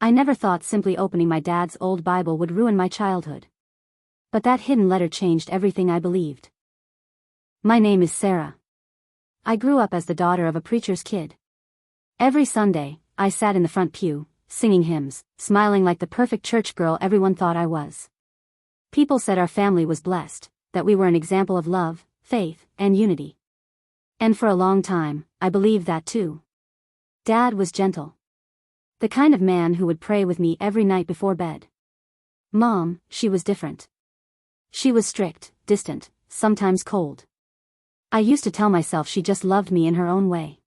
I never thought simply opening my dad's old Bible would ruin my childhood. But that hidden letter changed everything I believed. My name is Sarah. I grew up as the daughter of a preacher's kid. Every Sunday, I sat in the front pew, singing hymns, smiling like the perfect church girl everyone thought I was. People said our family was blessed, that we were an example of love, faith, and unity. And for a long time, I believed that too. Dad was gentle. The kind of man who would pray with me every night before bed. Mom, she was different. She was strict, distant, sometimes cold. I used to tell myself she just loved me in her own way.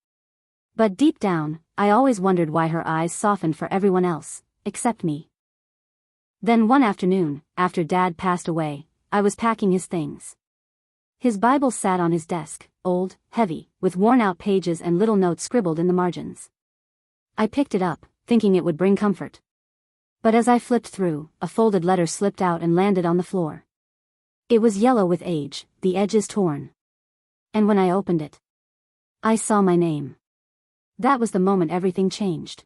But deep down, I always wondered why her eyes softened for everyone else, except me. Then one afternoon, after Dad passed away, I was packing his things. His Bible sat on his desk, old, heavy, with worn-out pages and little notes scribbled in the margins. I picked it up, thinking it would bring comfort. But as I flipped through, a folded letter slipped out and landed on the floor. It was yellow with age, the edges torn. And when I opened it, I saw my name. That was the moment everything changed.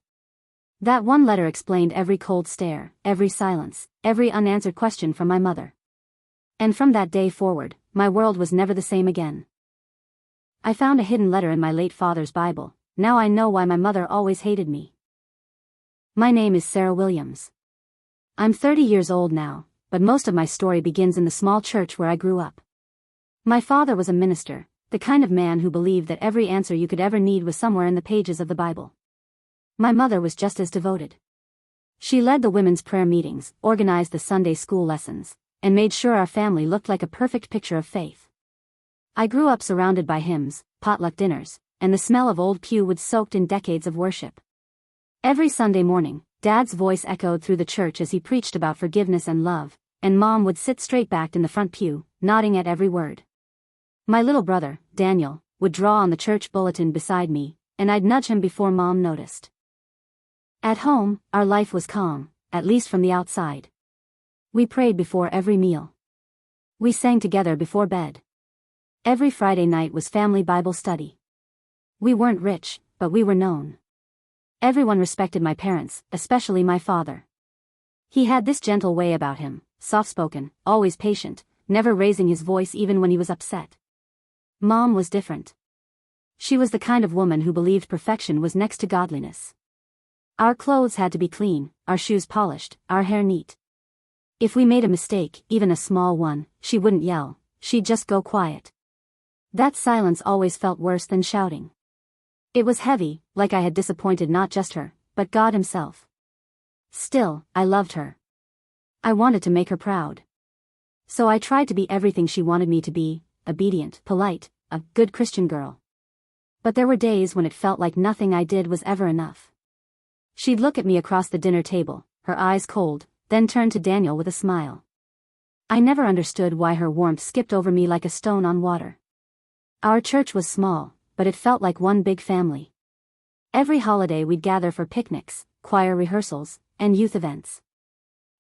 That one letter explained every cold stare, every silence, every unanswered question from my mother. And from that day forward, my world was never the same again. I found a hidden letter in my late father's Bible. Now I know why my mother always hated me. My name is Sarah Williams. I'm 30 years old now, but most of my story begins in the small church where I grew up. My father was a minister, the kind of man who believed that every answer you could ever need was somewhere in the pages of the Bible. My mother was just as devoted. She led the women's prayer meetings, organized the Sunday school lessons, and made sure our family looked like a perfect picture of faith. I grew up surrounded by hymns, potluck dinners, and the smell of old pew wood soaked in decades of worship. Every Sunday morning, Dad's voice echoed through the church as he preached about forgiveness and love, and Mom would sit straight back in the front pew, nodding at every word. My little brother, Daniel, would draw on the church bulletin beside me, and I'd nudge him before Mom noticed. At home, our life was calm, at least from the outside. We prayed before every meal. We sang together before bed. Every Friday night was family Bible study. We weren't rich, but we were known. Everyone respected my parents, especially my father. He had this gentle way about him, soft-spoken, always patient, never raising his voice even when he was upset. Mom was different. She was the kind of woman who believed perfection was next to godliness. Our clothes had to be clean, our shoes polished, our hair neat. If we made a mistake, even a small one, she wouldn't yell, she'd just go quiet. That silence always felt worse than shouting. It was heavy, like I had disappointed not just her, but God himself. Still, I loved her. I wanted to make her proud. So I tried to be everything she wanted me to be, obedient, polite, a good Christian girl. But there were days when it felt like nothing I did was ever enough. She'd look at me across the dinner table, her eyes cold, then turn to Daniel with a smile. I never understood why her warmth skipped over me like a stone on water. Our church was small, but it felt like one big family. Every holiday we'd gather for picnics, choir rehearsals, and youth events.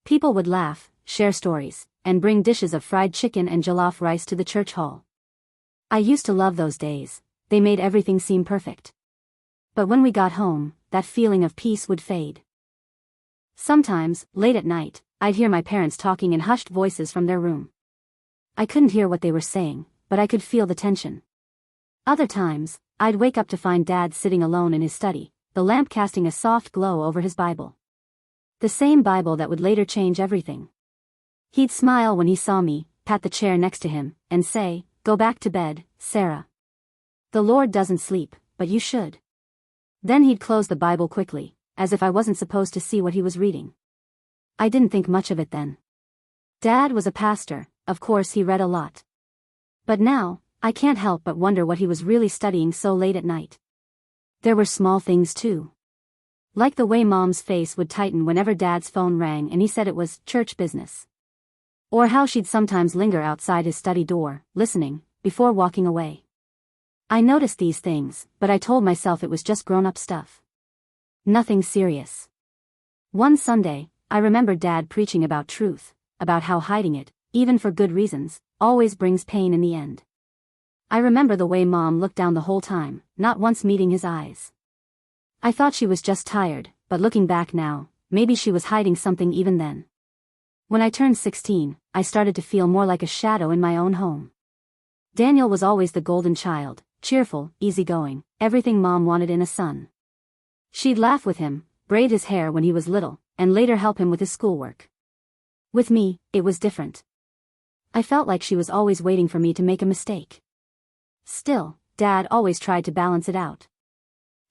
People would laugh, share stories, and bring dishes of fried chicken and jollof rice to the church hall. I used to love those days, they made everything seem perfect. But when we got home, that feeling of peace would fade. Sometimes, late at night, I'd hear my parents talking in hushed voices from their room. I couldn't hear what they were saying, but I could feel the tension. Other times, I'd wake up to find Dad sitting alone in his study, the lamp casting a soft glow over his Bible. The same Bible that would later change everything. He'd smile when he saw me, pat the chair next to him, and say, "Go back to bed, Sarah. The Lord doesn't sleep, but you should." Then he'd close the Bible quickly, as if I wasn't supposed to see what he was reading. I didn't think much of it then. Dad was a pastor, of course he read a lot. But now, I can't help but wonder what he was really studying so late at night. There were small things too. Like the way Mom's face would tighten whenever Dad's phone rang and he said it was church business. Or how she'd sometimes linger outside his study door, listening, before walking away. I noticed these things, but I told myself it was just grown-up stuff. Nothing serious. One Sunday, I remembered Dad preaching about truth, about how hiding it, even for good reasons, always brings pain in the end. I remember the way Mom looked down the whole time, not once meeting his eyes. I thought she was just tired, but looking back now, maybe she was hiding something even then. When I turned 16, I started to feel more like a shadow in my own home. Daniel was always the golden child, cheerful, easygoing, everything Mom wanted in a son. She'd laugh with him, braid his hair when he was little, and later help him with his schoolwork. With me, it was different. I felt like she was always waiting for me to make a mistake. Still, Dad always tried to balance it out.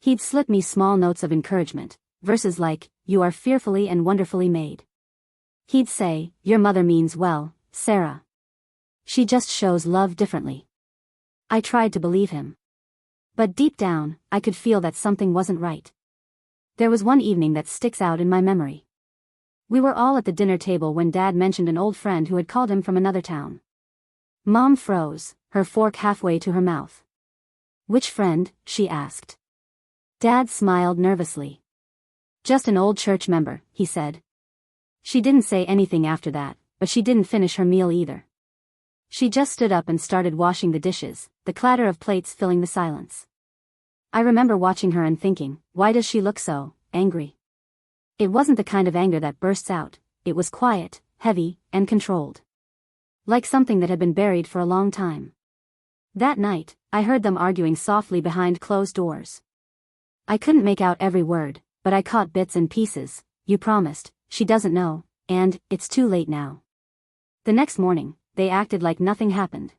He'd slip me small notes of encouragement, verses like, "You are fearfully and wonderfully made." He'd say, "Your mother means well, Sarah. She just shows love differently." I tried to believe him. But deep down, I could feel that something wasn't right. There was one evening that sticks out in my memory. We were all at the dinner table when Dad mentioned an old friend who had called him from another town. Mom froze, her fork halfway to her mouth. "Which friend?" she asked. Dad smiled nervously. "Just an old church member," he said. She didn't say anything after that, but she didn't finish her meal either. She just stood up and started washing the dishes, the clatter of plates filling the silence. I remember watching her and thinking, why does she look so angry? It wasn't the kind of anger that bursts out, it was quiet, heavy, and controlled. Like something that had been buried for a long time. That night, I heard them arguing softly behind closed doors. I couldn't make out every word, but I caught bits and pieces. "You promised, she doesn't know, and it's too late now." The next morning, they acted like nothing happened.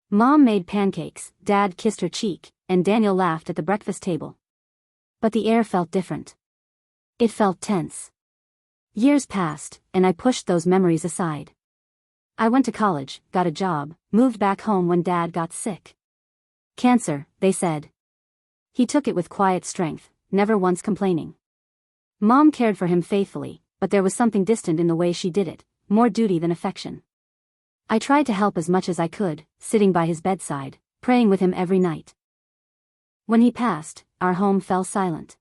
Mom made pancakes, Dad kissed her cheek, and Daniel laughed at the breakfast table. But the air felt different. It felt tense. Years passed, and I pushed those memories aside. I went to college, got a job, moved back home when Dad got sick. "Cancer," they said. He took it with quiet strength, never once complaining. Mom cared for him faithfully, but there was something distant in the way she did it, more duty than affection. I tried to help as much as I could, sitting by his bedside, praying with him every night. When he passed, our home fell silent.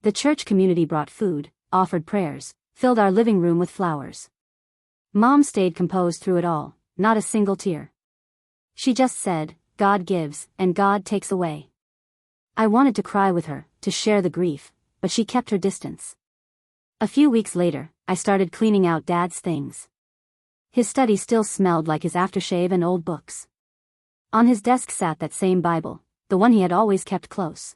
The church community brought food, offered prayers, filled our living room with flowers. Mom stayed composed through it all, not a single tear. She just said, "God gives, and God takes away." I wanted to cry with her, to share the grief, but she kept her distance. A few weeks later, I started cleaning out Dad's things. His study still smelled like his aftershave and old books. On his desk sat that same Bible, the one he had always kept close.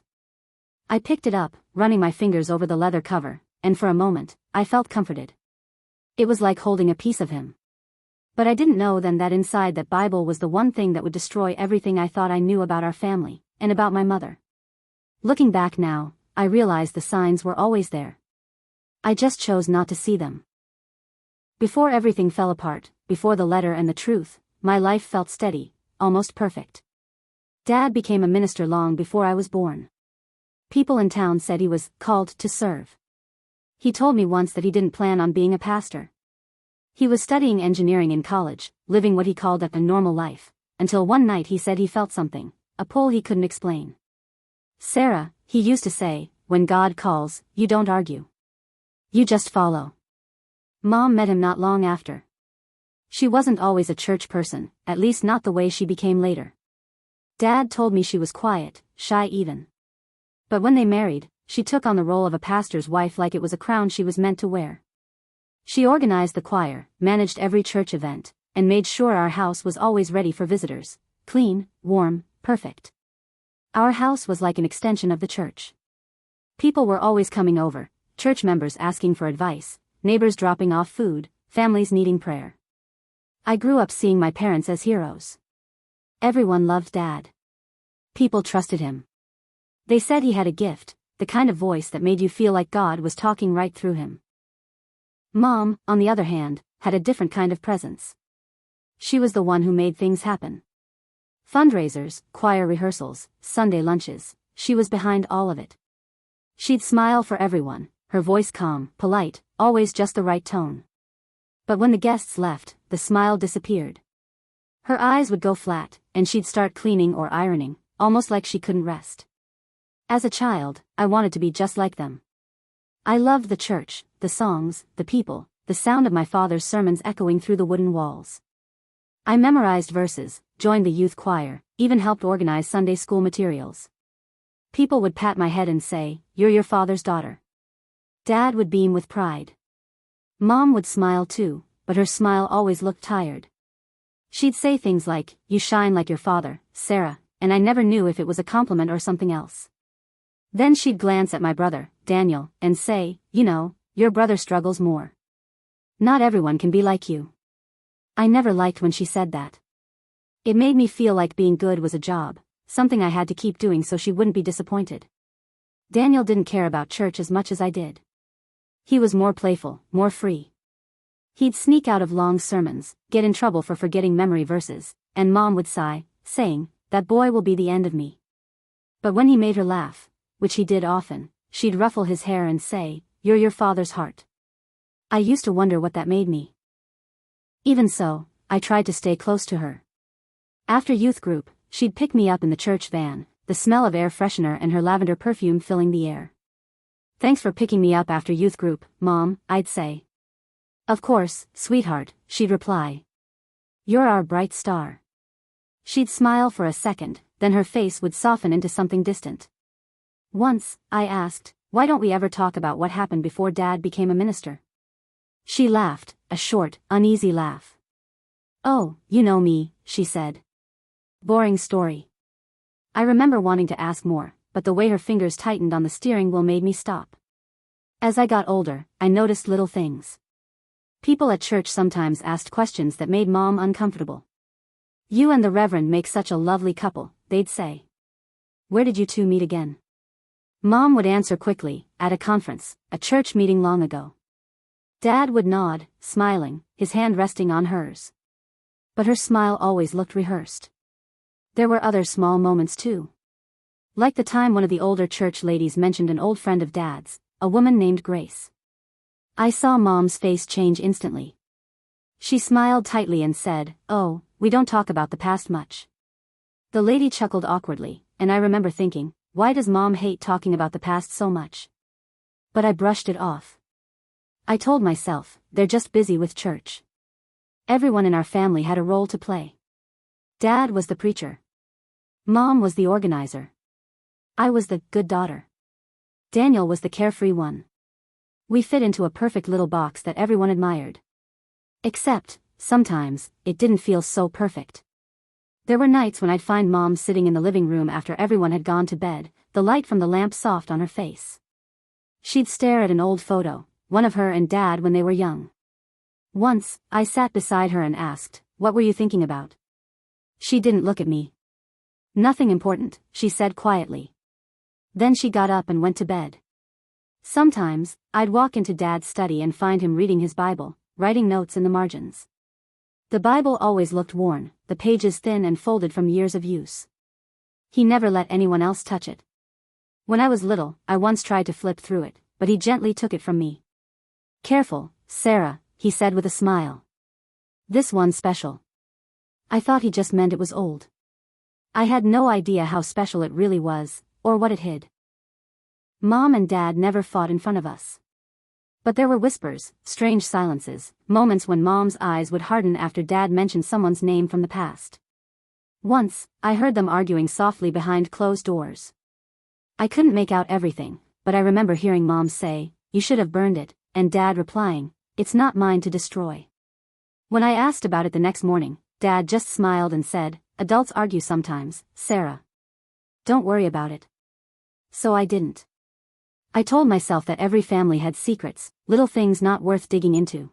I picked it up, running my fingers over the leather cover, and for a moment, I felt comforted. It was like holding a piece of him. But I didn't know then that inside that Bible was the one thing that would destroy everything I thought I knew about our family, and about my mother. Looking back now, I realized the signs were always there. I just chose not to see them. Before everything fell apart, before the letter and the truth, my life felt steady, almost perfect. Dad became a minister long before I was born. People in town said he was called to serve. He told me once that he didn't plan on being a pastor. He was studying engineering in college, living what he called a normal life, until one night he said he felt something, a pull he couldn't explain. "Sarah," he used to say, "when God calls, you don't argue. You just follow." Mom met him not long after. She wasn't always a church person, at least not the way she became later. Dad told me she was quiet, shy even. But when they married, she took on the role of a pastor's wife like it was a crown she was meant to wear. She organized the choir, managed every church event, and made sure our house was always ready for visitors, clean, warm, perfect. Our house was like an extension of the church. People were always coming over, church members asking for advice, neighbors dropping off food, families needing prayer. I grew up seeing my parents as heroes. Everyone loved Dad. People trusted him. They said he had a gift, the kind of voice that made you feel like God was talking right through him. Mom, on the other hand, had a different kind of presence. She was the one who made things happen. Fundraisers, choir rehearsals, Sunday lunches, she was behind all of it. She'd smile for everyone, her voice calm, polite, always just the right tone. But when the guests left, the smile disappeared. Her eyes would go flat, and she'd start cleaning or ironing, almost like she couldn't rest. As a child, I wanted to be just like them. I loved the church, the songs, the people, the sound of my father's sermons echoing through the wooden walls. I memorized verses, joined the youth choir, even helped organize Sunday school materials. People would pat my head and say, "You're your father's daughter." Dad would beam with pride. Mom would smile too, but her smile always looked tired. She'd say things like, "You shine like your father, Sarah," and I never knew if it was a compliment or something else. Then she'd glance at my brother, Daniel, and say, "You know, your brother struggles more. Not everyone can be like you." I never liked when she said that. It made me feel like being good was a job, something I had to keep doing so she wouldn't be disappointed. Daniel didn't care about church as much as I did. He was more playful, more free. He'd sneak out of long sermons, get in trouble for forgetting memory verses, and Mom would sigh, saying, "That boy will be the end of me." But when he made her laugh, which he did often, she'd ruffle his hair and say, "You're your father's heart." I used to wonder what that made me. Even so, I tried to stay close to her. After youth group, she'd pick me up in the church van, the smell of air freshener and her lavender perfume filling the air. "Thanks for picking me up after youth group, Mom," I'd say. "Of course, sweetheart," she'd reply. "You're our bright star." She'd smile for a second, then her face would soften into something distant. Once, I asked, "Why don't we ever talk about what happened before Dad became a minister?" She laughed, a short, uneasy laugh. "Oh, you know me," she said. "Boring story." I remember wanting to ask more, but the way her fingers tightened on the steering wheel made me stop. As I got older, I noticed little things. People at church sometimes asked questions that made Mom uncomfortable. "You and the Reverend make such a lovely couple," they'd say. "Where did you two meet again?" Mom would answer quickly, "At a conference, a church meeting long ago." Dad would nod, smiling, his hand resting on hers. But her smile always looked rehearsed. There were other small moments too. Like the time one of the older church ladies mentioned an old friend of Dad's, a woman named Grace. I saw Mom's face change instantly. She smiled tightly and said, "Oh, we don't talk about the past much." The lady chuckled awkwardly, and I remember thinking, why does Mom hate talking about the past so much? But I brushed it off. I told myself, they're just busy with church. Everyone in our family had a role to play. Dad was the preacher. Mom was the organizer. I was the good daughter. Daniel was the carefree one. We fit into a perfect little box that everyone admired. Except, sometimes, it didn't feel so perfect. There were nights when I'd find Mom sitting in the living room after everyone had gone to bed, the light from the lamp soft on her face. She'd stare at an old photo, one of her and Dad when they were young. Once, I sat beside her and asked, "What were you thinking about?" She didn't look at me. "Nothing important," she said quietly. Then she got up and went to bed. Sometimes, I'd walk into Dad's study and find him reading his Bible, writing notes in the margins. The Bible always looked worn, the pages thin and folded from years of use. He never let anyone else touch it. When I was little, I once tried to flip through it, but he gently took it from me. "Careful, Sarah," he said with a smile. "This one's special." I thought he just meant it was old. I had no idea how special it really was, or what it hid. Mom and Dad never fought in front of us. But there were whispers, strange silences, moments when Mom's eyes would harden after Dad mentioned someone's name from the past. Once, I heard them arguing softly behind closed doors. I couldn't make out everything, but I remember hearing Mom say, "You should have burned it," and Dad replying, "It's not mine to destroy." When I asked about it the next morning, Dad just smiled and said, "Adults argue sometimes, Sarah. Don't worry about it." So I didn't. I told myself that every family had secrets, little things not worth digging into.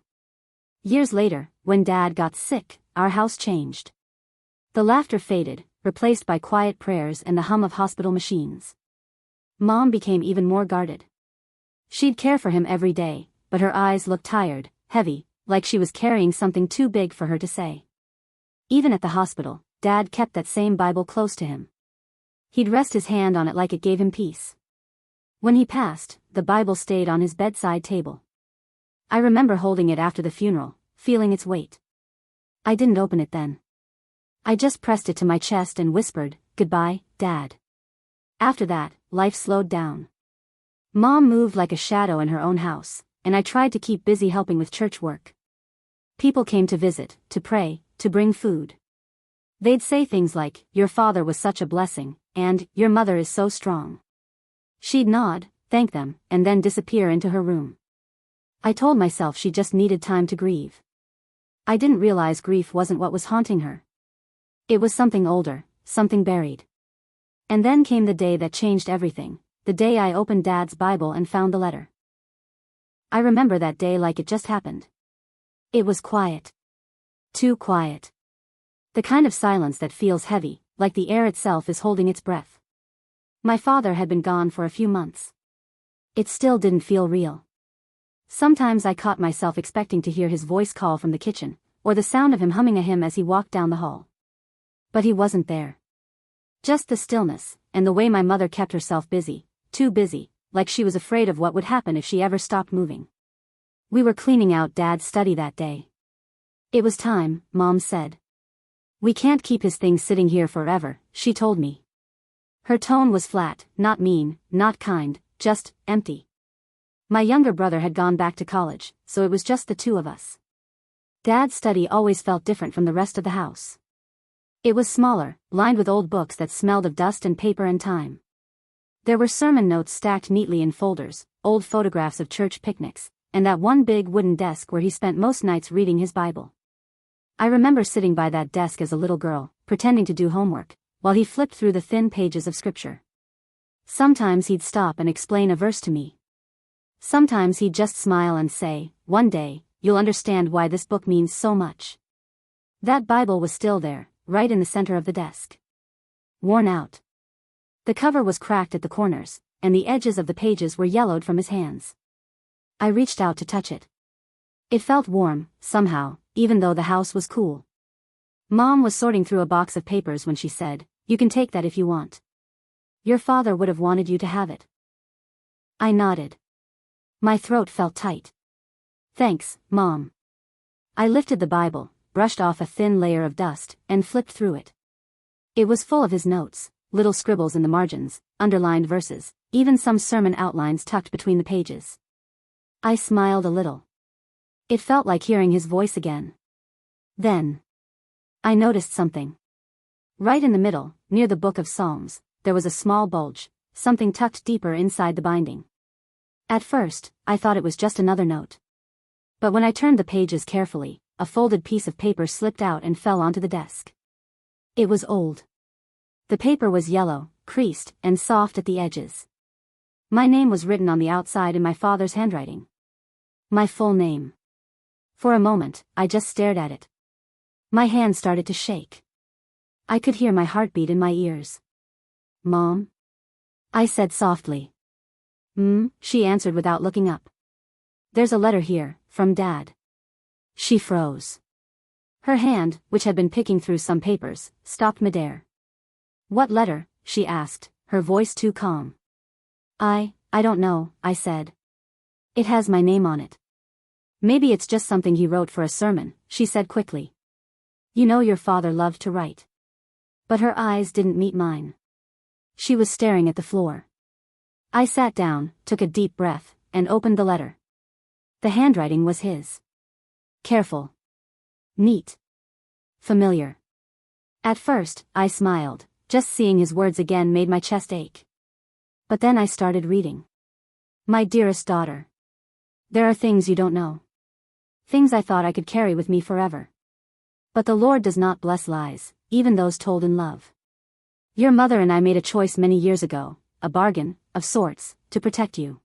Years later, when Dad got sick, our house changed. The laughter faded, replaced by quiet prayers and the hum of hospital machines. Mom became even more guarded. She'd care for him every day, but her eyes looked tired, heavy, like she was carrying something too big for her to say. Even at the hospital, Dad kept that same Bible close to him. He'd rest his hand on it like it gave him peace. When he passed, the Bible stayed on his bedside table. I remember holding it after the funeral, feeling its weight. I didn't open it then. I just pressed it to my chest and whispered, "Goodbye, Dad." After that, life slowed down. Mom moved like a shadow in her own house, and I tried to keep busy helping with church work. People came to visit, to pray, to bring food. They'd say things like, "Your father was such a blessing," and "Your mother is so strong." She'd nod, thank them, and then disappear into her room. I told myself she just needed time to grieve. I didn't realize grief wasn't what was haunting her. It was something older, something buried. And then came the day that changed everything, the day I opened Dad's Bible and found the letter. I remember that day like it just happened. It was quiet. Too quiet. The kind of silence that feels heavy, like the air itself is holding its breath. My father had been gone for a few months. It still didn't feel real. Sometimes I caught myself expecting to hear his voice call from the kitchen, or the sound of him humming a hymn as he walked down the hall. But he wasn't there. Just the stillness, and the way my mother kept herself busy, too busy, like she was afraid of what would happen if she ever stopped moving. We were cleaning out Dad's study that day. It was time, Mom said. We can't keep his things sitting here forever, she told me. Her tone was flat, not mean, not kind, just empty. My younger brother had gone back to college, so it was just the two of us. Dad's study always felt different from the rest of the house. It was smaller, lined with old books that smelled of dust and paper and time. There were sermon notes stacked neatly in folders, old photographs of church picnics, and that one big wooden desk where he spent most nights reading his Bible. I remember sitting by that desk as a little girl, pretending to do homework, while he flipped through the thin pages of scripture. Sometimes he'd stop and explain a verse to me. Sometimes he'd just smile and say, "One day, you'll understand why this book means so much." That Bible was still there, right in the center of the desk. Worn out. The cover was cracked at the corners, and the edges of the pages were yellowed from his hands. I reached out to touch it. It felt warm, somehow, even though the house was cool. Mom was sorting through a box of papers when she said, "You can take that if you want. Your father would have wanted you to have it." I nodded. My throat felt tight. "Thanks, Mom." I lifted the Bible, brushed off a thin layer of dust, and flipped through it. It was full of his notes, little scribbles in the margins, underlined verses, even some sermon outlines tucked between the pages. I smiled a little. It felt like hearing his voice again. Then I noticed something. Right in the middle, near the Book of Psalms, there was a small bulge, something tucked deeper inside the binding. At first, I thought it was just another note. But when I turned the pages carefully, a folded piece of paper slipped out and fell onto the desk. It was old. The paper was yellow, creased, and soft at the edges. My name was written on the outside in my father's handwriting. My full name. For a moment, I just stared at it. My hand started to shake. I could hear my heartbeat in my ears. "Mom?" I said softly. She answered without looking up. "There's a letter here, from Dad." She froze. Her hand, which had been picking through some papers, stopped midair. "What letter?" she asked, her voice too calm. I don't know," I said. "It has my name on it." "Maybe it's just something he wrote for a sermon," she said quickly. "You know your father loved to write." But her eyes didn't meet mine. She was staring at the floor. I sat down, took a deep breath, and opened the letter. The handwriting was his. Careful. Neat. Familiar. At first, I smiled. Just seeing his words again made my chest ache. But then I started reading. "My dearest daughter. There are things you don't know. Things I thought I could carry with me forever. But the Lord does not bless lies, even those told in love. Your mother and I made a choice many years ago, a bargain, of sorts, to protect you.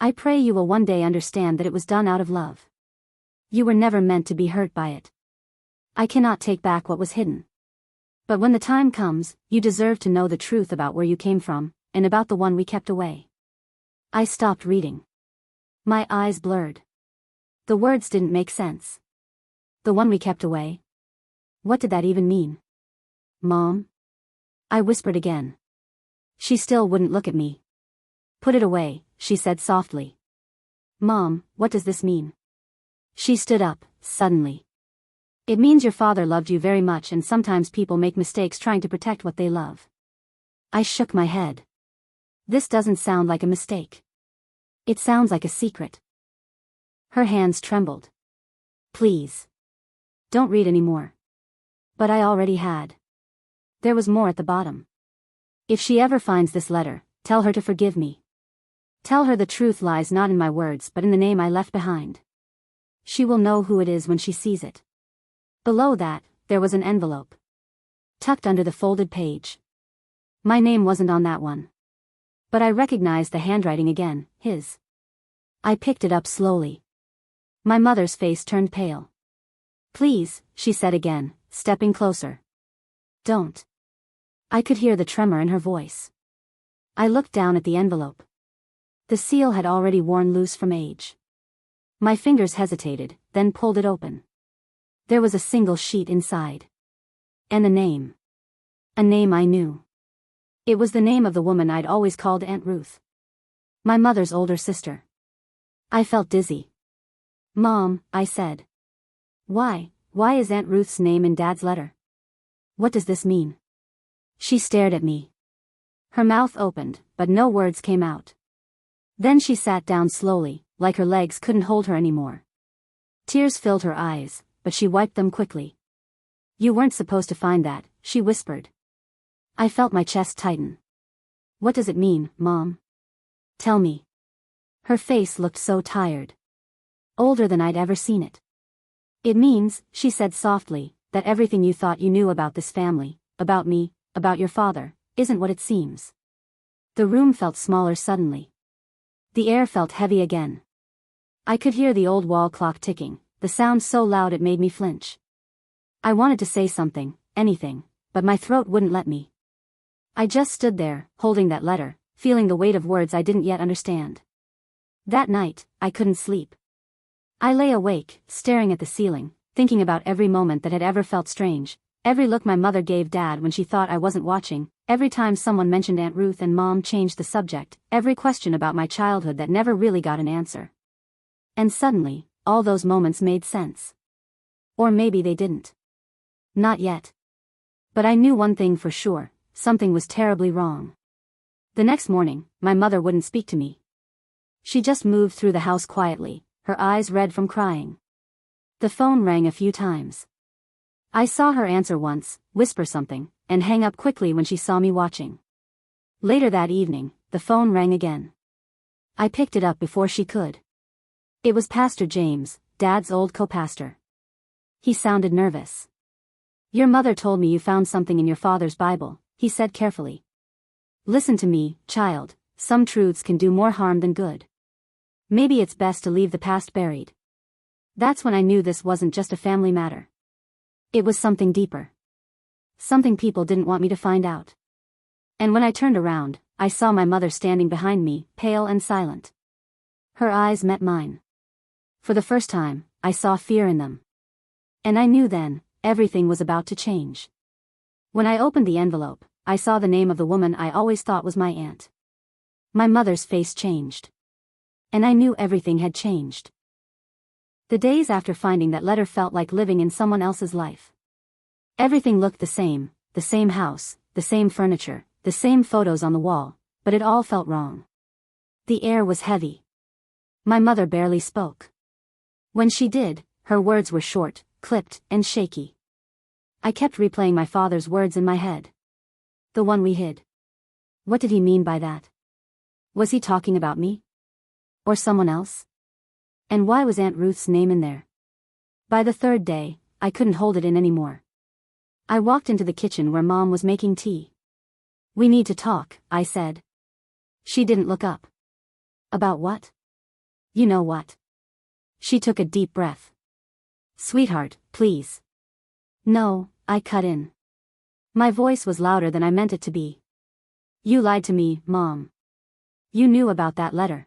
I pray you will one day understand that it was done out of love. You were never meant to be hurt by it. I cannot take back what was hidden. But when the time comes, you deserve to know the truth about where you came from, and about the one we kept away." I stopped reading. My eyes blurred. The words didn't make sense. The one we kept away? What did that even mean? "Mom?" I whispered again. She still wouldn't look at me. "Put it away," she said softly. "Mom, what does this mean?" She stood up, suddenly. "It means your father loved you very much, and sometimes people make mistakes trying to protect what they love." I shook my head. This doesn't sound like a mistake. It sounds like a secret. Her hands trembled. "Please. Don't read anymore." But I already had. There was more at the bottom. "If she ever finds this letter, tell her to forgive me. Tell her the truth lies not in my words but in the name I left behind. She will know who it is when she sees it. Below that, there was an envelope. Tucked under the folded page. My name wasn't on that one. But I recognized the handwriting again, his. I picked it up slowly. My mother's face turned pale. Please, she said again, stepping closer. Don't. I could hear the tremor in her voice. I looked down at the envelope. The seal had already worn loose from age. My fingers hesitated, then pulled it open. There was a single sheet inside. And a name. A name I knew. It was the name of the woman I'd always called Aunt Ruth. My mother's older sister. I felt dizzy. Mom, I said. Why is Aunt Ruth's name in Dad's letter? What does this mean? She stared at me. Her mouth opened, but no words came out. Then she sat down slowly, like her legs couldn't hold her anymore. Tears filled her eyes, but she wiped them quickly. You weren't supposed to find that, she whispered. I felt my chest tighten. What does it mean, Mom? Tell me. Her face looked so tired. Older than I'd ever seen it. It means, she said softly, that everything you thought you knew about this family, about me, about your father, isn't what it seems. The room felt smaller suddenly. The air felt heavy again. I could hear the old wall clock ticking, the sound so loud it made me flinch. I wanted to say something, anything, but my throat wouldn't let me. I just stood there, holding that letter, feeling the weight of words I didn't yet understand. That night, I couldn't sleep. I lay awake, staring at the ceiling, thinking about every moment that had ever felt strange, every look my mother gave Dad when she thought I wasn't watching, every time someone mentioned Aunt Ruth and Mom changed the subject, every question about my childhood that never really got an answer. And suddenly, all those moments made sense. Or maybe they didn't. Not yet. But I knew one thing for sure, something was terribly wrong. The next morning, my mother wouldn't speak to me. She just moved through the house quietly, her eyes red from crying. The phone rang a few times. I saw her answer once, whisper something, and hang up quickly when she saw me watching. Later that evening, the phone rang again. I picked it up before she could. It was Pastor James, Dad's old co-pastor. He sounded nervous. Your mother told me you found something in your father's Bible, he said carefully. Listen to me, child, some truths can do more harm than good. Maybe it's best to leave the past buried. That's when I knew this wasn't just a family matter. It was something deeper. Something people didn't want me to find out. And when I turned around, I saw my mother standing behind me, pale and silent. Her eyes met mine. For the first time, I saw fear in them. And I knew then, everything was about to change. When I opened the envelope, I saw the name of the woman I always thought was my aunt. My mother's face changed. And I knew everything had changed. The days after finding that letter felt like living in someone else's life. Everything looked the same house, the same furniture, the same photos on the wall, but it all felt wrong. The air was heavy. My mother barely spoke. When she did, her words were short, clipped, and shaky. I kept replaying my father's words in my head. The one we hid. What did he mean by that? Was he talking about me? Or someone else? And why was Aunt Ruth's name in there? By the third day, I couldn't hold it in anymore. I walked into the kitchen where Mom was making tea. We need to talk, I said. She didn't look up. About what? You know what. She took a deep breath. Sweetheart, please. No, I cut in. My voice was louder than I meant it to be. You lied to me, Mom. You knew about that letter.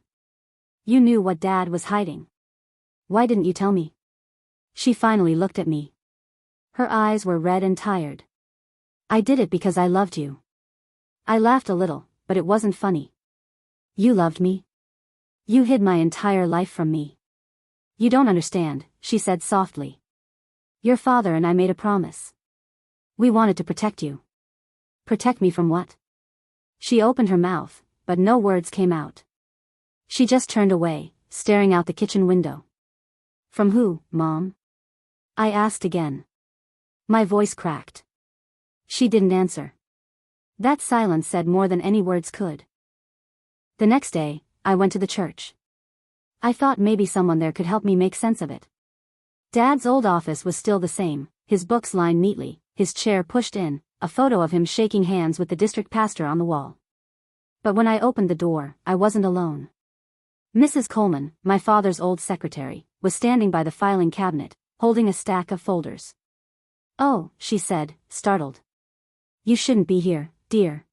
You knew what Dad was hiding. Why didn't you tell me? She finally looked at me. Her eyes were red and tired. I did it because I loved you. I laughed a little, but it wasn't funny. You loved me? You hid my entire life from me. You don't understand, she said softly. Your father and I made a promise. We wanted to protect you. Protect me from what? She opened her mouth, but no words came out. She just turned away, staring out the kitchen window. From who, Mom? I asked again. My voice cracked. She didn't answer. That silence said more than any words could. The next day, I went to the church. I thought maybe someone there could help me make sense of it. Dad's old office was still the same, his books lined neatly, his chair pushed in, a photo of him shaking hands with the district pastor on the wall. But when I opened the door, I wasn't alone. Mrs. Coleman, my father's old secretary, was standing by the filing cabinet, holding a stack of folders. "Oh," she said, startled. "You shouldn't be here, dear."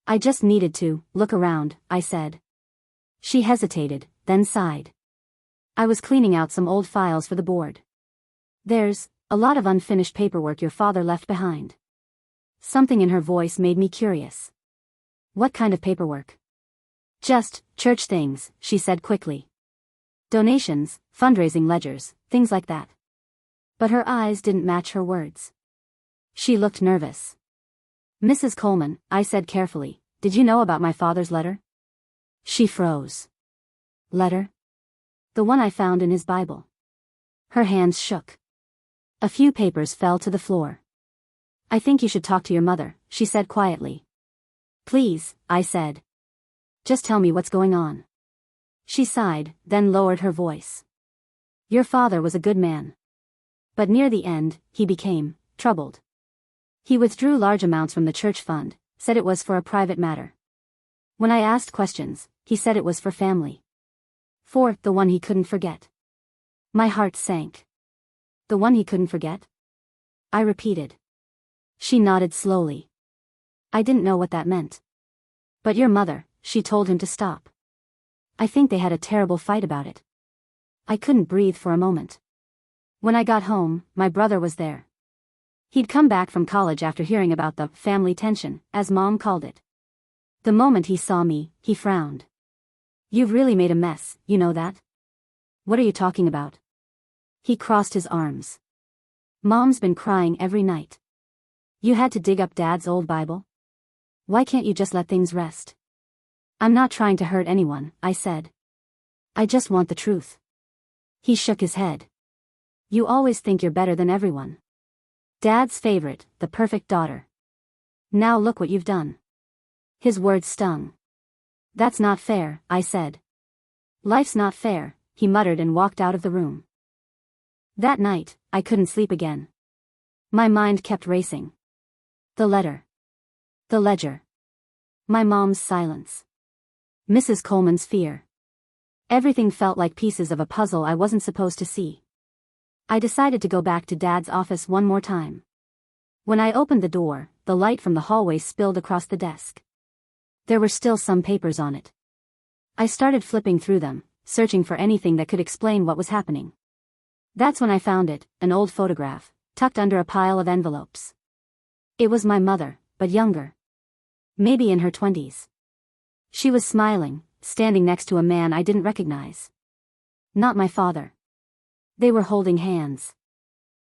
"I just needed to look around," I said. She hesitated, then sighed. "I was cleaning out some old files for the board. There's a lot of unfinished paperwork your father left behind." Something in her voice made me curious. "What kind of paperwork?" "Just church things," she said quickly. "Donations, fundraising ledgers, things like that." But her eyes didn't match her words. She looked nervous. "Mrs. Coleman," I said carefully, "did you know about my father's letter?" She froze. "Letter?" "The one I found in his Bible." Her hands shook. A few papers fell to the floor. "I think you should talk to your mother," she said quietly. "Please," I said. "Just tell me what's going on." She sighed, then lowered her voice. "Your father was a good man. But near the end, he became troubled. He withdrew large amounts from the church fund, said it was for a private matter. When I asked questions, he said it was for family. For the one he couldn't forget." My heart sank. "The one he couldn't forget?" I repeated. She nodded slowly. "I didn't know what that meant." "But your mother, she told him to stop. I think they had a terrible fight about it." I couldn't breathe for a moment. When I got home, my brother was there. He'd come back from college after hearing about the family tension, as Mom called it. The moment he saw me, he frowned. "You've really made a mess, you know that?" "What are you talking about?" He crossed his arms. "Mom's been crying every night. You had to dig up Dad's old Bible? Why can't you just let things rest?" "I'm not trying to hurt anyone," I said. "I just want the truth." He shook his head. "You always think you're better than everyone. Dad's favorite, the perfect daughter. Now look what you've done." His words stung. "That's not fair," I said. "Life's not fair," he muttered and walked out of the room. That night, I couldn't sleep again. My mind kept racing. The letter. The ledger. My mom's silence. Mrs. Coleman's fear. Everything felt like pieces of a puzzle I wasn't supposed to see. I decided to go back to Dad's office one more time. When I opened the door, the light from the hallway spilled across the desk. There were still some papers on it. I started flipping through them, searching for anything that could explain what was happening. That's when I found it, an old photograph, tucked under a pile of envelopes. It was my mother, but younger. Maybe in her 20s. She was smiling, standing next to a man I didn't recognize. Not my father. They were holding hands.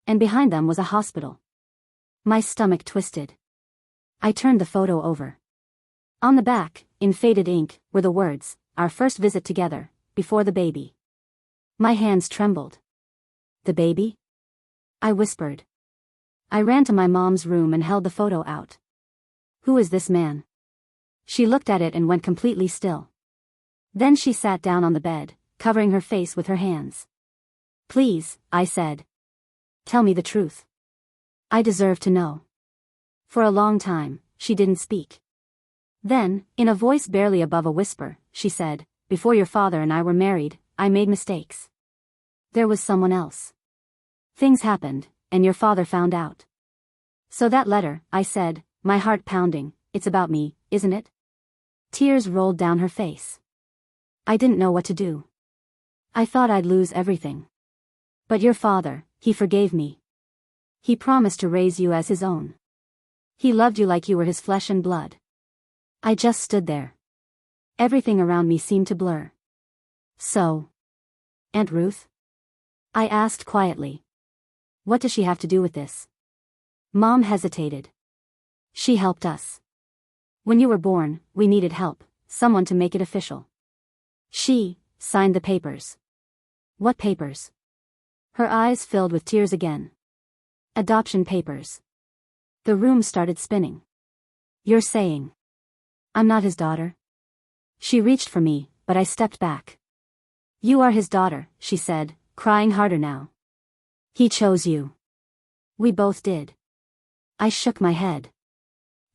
And behind them was a hospital. My stomach twisted. I turned the photo over. On the back, in faded ink, were the words, "Our first visit together, before the baby." My hands trembled. "The baby?" I whispered. I ran to my mom's room and held the photo out. "Who is this man?" She looked at it and went completely still. Then she sat down on the bed, covering her face with her hands. "Please," I said. "Tell me the truth. I deserve to know." For a long time, she didn't speak. Then, in a voice barely above a whisper, she said, "Before your father and I were married, I made mistakes. There was someone else. Things happened, and your father found out." "So that letter," I said, my heart pounding, "it's about me, isn't it?" Tears rolled down her face. I didn't know what to do. I thought I'd lose everything. "But your father, he forgave me. He promised to raise you as his own. He loved you like you were his flesh and blood." I just stood there. Everything around me seemed to blur. "So, Aunt Ruth?" I asked quietly. "What does she have to do with this?" Mom hesitated. "She helped us. When you were born, we needed help, someone to make it official. She signed the papers." "What papers?" Her eyes filled with tears again. "Adoption papers." The room started spinning. "You're saying I'm not his daughter?" She reached for me, but I stepped back. You are his daughter, she said, crying harder now. He chose you. We both did. I shook my head.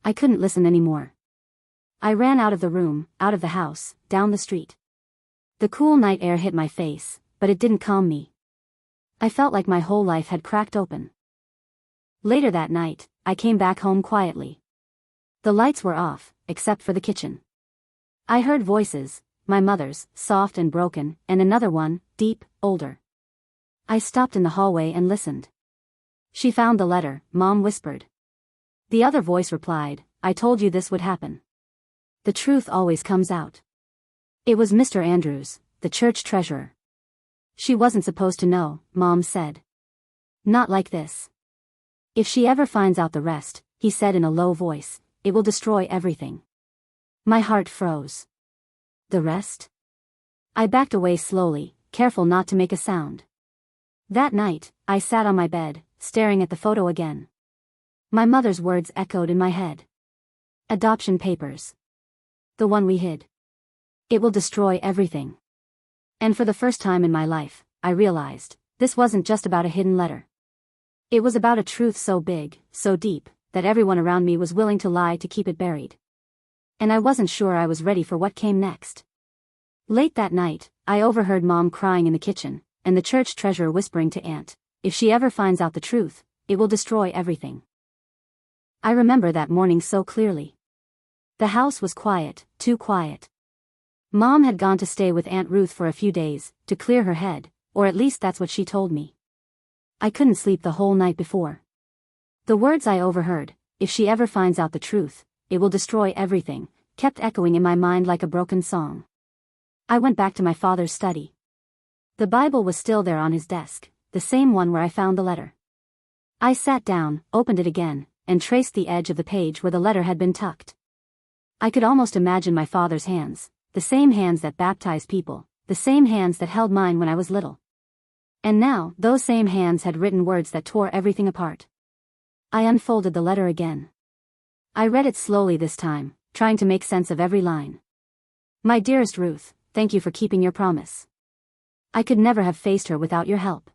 I couldn't listen anymore. I ran out of the room, out of the house, down the street. The cool night air hit my face, but it didn't calm me. I felt like my whole life had cracked open. Later that night, I came back home quietly. The lights were off, except for the kitchen. I heard voices, my mother's, soft and broken, and another one, deep, older. I stopped in the hallway and listened. She found the letter, Mom whispered. The other voice replied, I told you this would happen. The truth always comes out. It was Mr. Andrews, the church treasurer. She wasn't supposed to know, Mom said. Not like this. If she ever finds out the rest, he said in a low voice, it will destroy everything. My heart froze. The rest? I backed away slowly, careful not to make a sound. That night, I sat on my bed, staring at the photo again. My mother's words echoed in my head. Adoption papers. The one we hid. It will destroy everything. And for the first time in my life, I realized, this wasn't just about a hidden letter. It was about a truth so big, so deep, that everyone around me was willing to lie to keep it buried. And I wasn't sure I was ready for what came next. Late that night, I overheard Mom crying in the kitchen, and the church treasurer whispering to Aunt, if she ever finds out the truth, it will destroy everything. I remember that morning so clearly. The house was quiet, too quiet. Mom had gone to stay with Aunt Ruth for a few days, to clear her head, or at least that's what she told me. I couldn't sleep the whole night before. The words I overheard, if she ever finds out the truth, it will destroy everything, kept echoing in my mind like a broken song. I went back to my father's study. The Bible was still there on his desk, the same one where I found the letter. I sat down, opened it again, and traced the edge of the page where the letter had been tucked. I could almost imagine my father's hands, the same hands that baptized people, the same hands that held mine when I was little. And now, those same hands had written words that tore everything apart. I unfolded the letter again. I read it slowly this time, trying to make sense of every line. My dearest Ruth, thank you for keeping your promise. I could never have faced her without your help.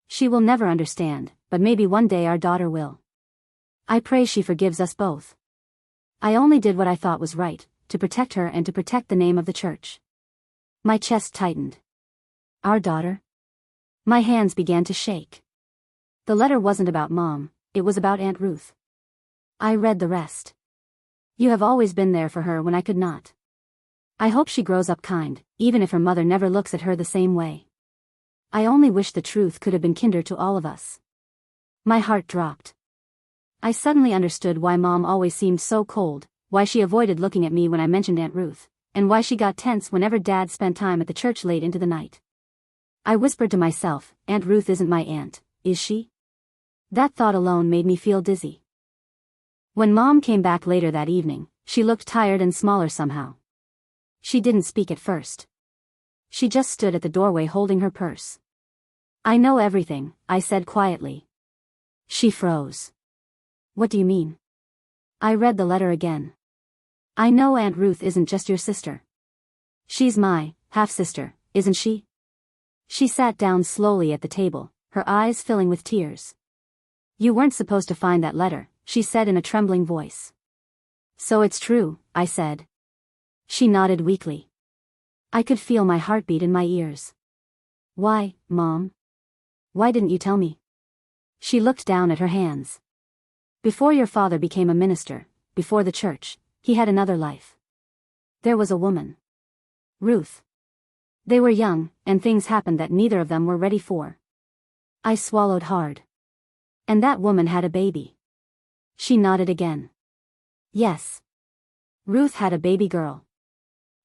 She will never understand, but maybe one day our daughter will. I pray she forgives us both. I only did what I thought was right, to protect her and to protect the name of the church. My chest tightened. Our daughter? My hands began to shake. The letter wasn't about Mom, it was about Aunt Ruth. I read the rest. You have always been there for her when I could not. I hope she grows up kind, even if her mother never looks at her the same way. I only wish the truth could have been kinder to all of us. My heart dropped. I suddenly understood why Mom always seemed so cold, why she avoided looking at me when I mentioned Aunt Ruth, and why she got tense whenever Dad spent time at the church late into the night. I whispered to myself, Aunt Ruth isn't my aunt, is she? That thought alone made me feel dizzy. When Mom came back later that evening, she looked tired and smaller somehow. She didn't speak at first. She just stood at the doorway holding her purse. I know everything, I said quietly. She froze. What do you mean? I read the letter again. I know Aunt Ruth isn't just your sister. She's my half-sister, isn't she? She sat down slowly at the table, her eyes filling with tears. You weren't supposed to find that letter, she said in a trembling voice. So it's true, I said. She nodded weakly. I could feel my heartbeat in my ears. Why, Mom? Why didn't you tell me? She looked down at her hands. Before your father became a minister, before the church, he had another life. There was a woman. Ruth. They were young, and things happened that neither of them were ready for. I swallowed hard. And that woman had a baby. She nodded again. Yes. Ruth had a baby girl.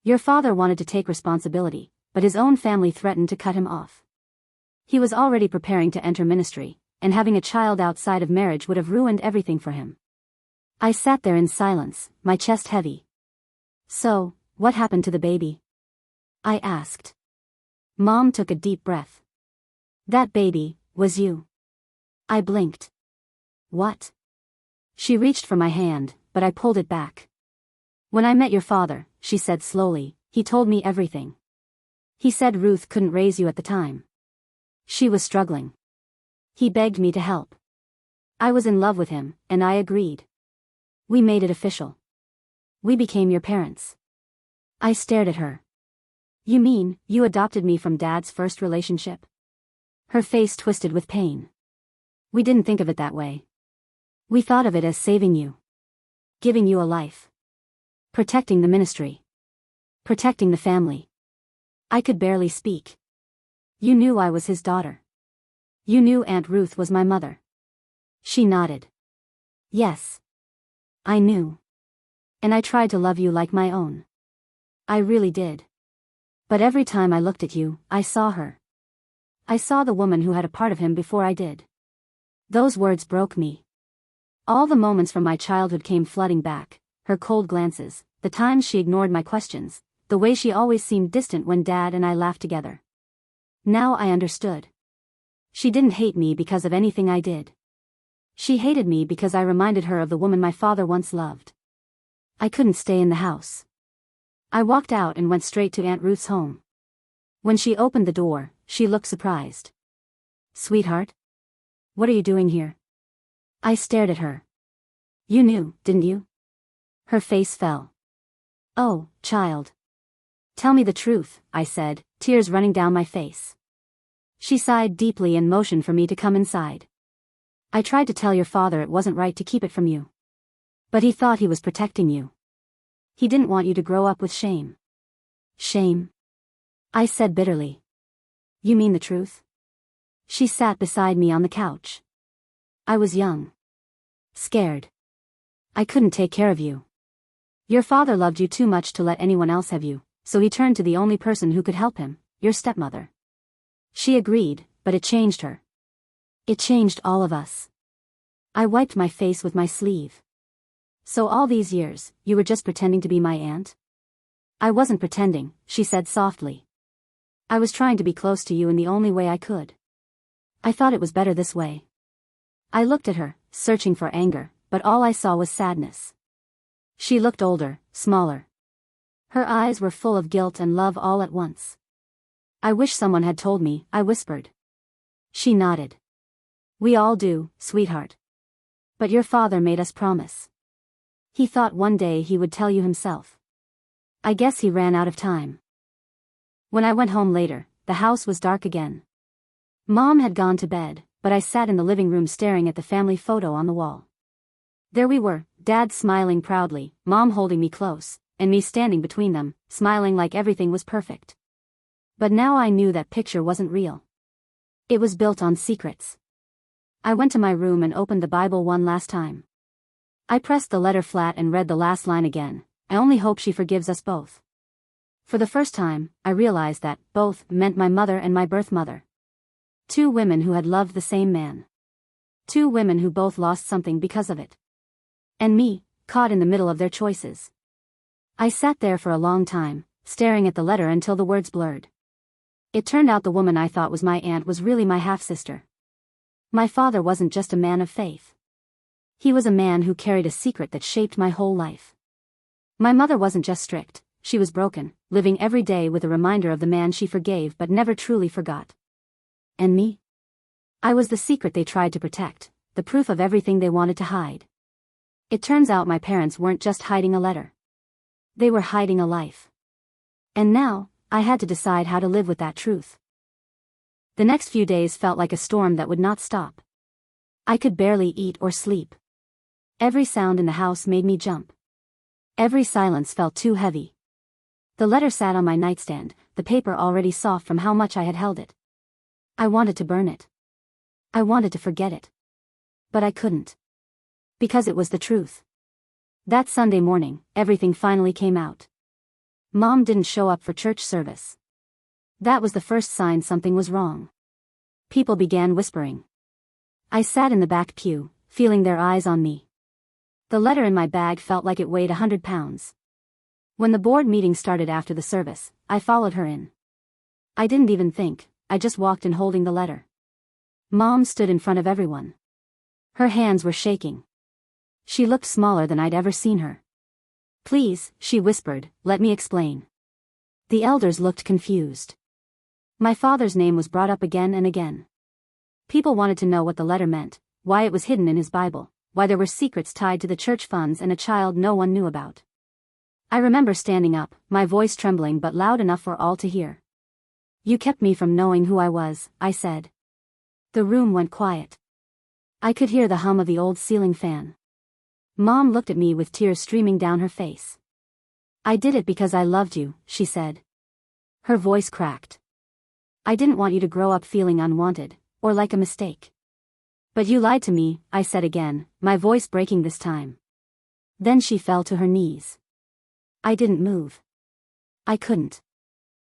Your father wanted to take responsibility, but his own family threatened to cut him off. He was already preparing to enter ministry, and having a child outside of marriage would have ruined everything for him. I sat there in silence, my chest heavy. So, what happened to the baby? I asked. Mom took a deep breath. That baby was you. I blinked. What? She reached for my hand, but I pulled it back. When I met your father, she said slowly, He told me everything. He said Ruth couldn't raise you at the time. She was struggling. He begged me to help. I was in love with him, and I agreed. We made it official. We became your parents. I stared at her. You mean, you adopted me from Dad's first relationship? Her face twisted with pain. We didn't think of it that way. We thought of it as saving you. Giving you a life. Protecting the ministry. Protecting the family. I could barely speak. You knew I was his daughter. You knew Aunt Ruth was my mother. She nodded. Yes. I knew. And I tried to love you like my own. I really did. But every time I looked at you, I saw her. I saw the woman who had a part of him before I did. Those words broke me. All the moments from my childhood came flooding back, her cold glances, the times she ignored my questions, the way she always seemed distant when Dad and I laughed together. Now I understood. She didn't hate me because of anything I did. She hated me because I reminded her of the woman my father once loved. I couldn't stay in the house. I walked out and went straight to Aunt Ruth's home. When she opened the door, she looked surprised. Sweetheart? What are you doing here? I stared at her. You knew, didn't you? Her face fell. Oh, child. Tell me the truth, I said, tears running down my face. She sighed deeply and motioned for me to come inside. I tried to tell your father it wasn't right to keep it from you. But he thought he was protecting you. He didn't want you to grow up with shame. Shame? I said bitterly. You mean the truth? She sat beside me on the couch. I was young. Scared. I couldn't take care of you. Your father loved you too much to let anyone else have you, so he turned to the only person who could help him, your stepmother. She agreed, but it changed her. It changed all of us. I wiped my face with my sleeve. So all these years, you were just pretending to be my aunt? I wasn't pretending, she said softly. I was trying to be close to you in the only way I could. I thought it was better this way. I looked at her, searching for anger, but all I saw was sadness. She looked older, smaller. Her eyes were full of guilt and love all at once. I wish someone had told me, I whispered. She nodded. We all do, sweetheart. But your father made us promise. He thought one day he would tell you himself. I guess he ran out of time. When I went home later, the house was dark again. Mom had gone to bed, but I sat in the living room staring at the family photo on the wall. There we were, Dad smiling proudly, Mom holding me close, and me standing between them, smiling like everything was perfect. But now I knew that picture wasn't real. It was built on secrets. I went to my room and opened the Bible one last time. I pressed the letter flat and read the last line again. I only hope she forgives us both. For the first time, I realized that both meant my mother and my birth mother. Two women who had loved the same man. Two women who both lost something because of it. And me, caught in the middle of their choices. I sat there for a long time, staring at the letter until the words blurred. It turned out the woman I thought was my aunt was really my half-sister. My father wasn't just a man of faith. He was a man who carried a secret that shaped my whole life. My mother wasn't just strict, she was broken, living every day with a reminder of the man she forgave but never truly forgot. And me? I was the secret they tried to protect, the proof of everything they wanted to hide. It turns out my parents weren't just hiding a letter. They were hiding a life. And now, I had to decide how to live with that truth. The next few days felt like a storm that would not stop. I could barely eat or sleep. Every sound in the house made me jump. Every silence felt too heavy. The letter sat on my nightstand, the paper already soft from how much I had held it. I wanted to burn it. I wanted to forget it. But I couldn't. Because it was the truth. That Sunday morning, everything finally came out. Mom didn't show up for church service. That was the first sign something was wrong. People began whispering. I sat in the back pew, feeling their eyes on me. The letter in my bag felt like it weighed 100 pounds. When the board meeting started after the service, I followed her in. I didn't even think, I just walked in holding the letter. Mom stood in front of everyone. Her hands were shaking. She looked smaller than I'd ever seen her. Please, she whispered, let me explain. The elders looked confused. My father's name was brought up again and again. People wanted to know what the letter meant, why it was hidden in his Bible, why there were secrets tied to the church funds and a child no one knew about. I remember standing up, my voice trembling but loud enough for all to hear. "You kept me from knowing who I was," I said. The room went quiet. I could hear the hum of the old ceiling fan. Mom looked at me with tears streaming down her face. "I did it because I loved you," she said. Her voice cracked. "I didn't want you to grow up feeling unwanted, or like a mistake. But you lied to me," I said again, my voice breaking this time. Then she fell to her knees. I didn't move. I couldn't.